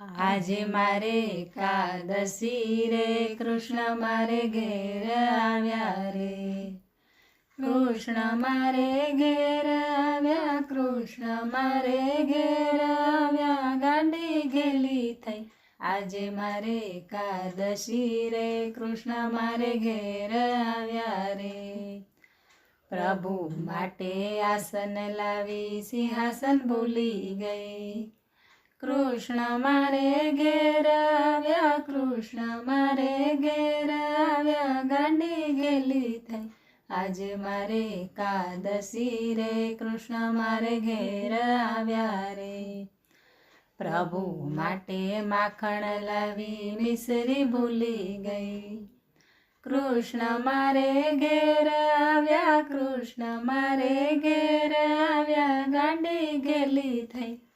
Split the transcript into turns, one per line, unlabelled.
આજે મારે એકાદશી રે, કૃષ્ણ મારે ઘેર આવ્યા રે. કૃષ્ણ મારે ઘેર આવ્યા, કૃષ્ણ મારે ઘેર આવ્યા, ગાંડી ઘેલી થઈ. આજે મારે એકાદશી રે, કૃષ્ણ મારે ઘેર આવ્યા રે. પ્રભુ માટે આસન લાવી, સિંહાસન ભૂલી ગઈ. કૃષ્ણ મારે ઘેર આવ્યા, કૃષ્ણ મારે ઘેર આવ્યા, ગાંડી ઘેલી થઈ. આજે મારે એકાદશી રે, કૃષ્ણ મારે ઘેર આવ્યા રે. પ્રભુ માટે માખણ લાવી, મિસરી ભૂલી ગઈ. કૃષ્ણ મારે ઘેર આવ્યા, કૃષ્ણ મારે ઘેર આવ્યા, ગાંડી ઘેલી થઈ.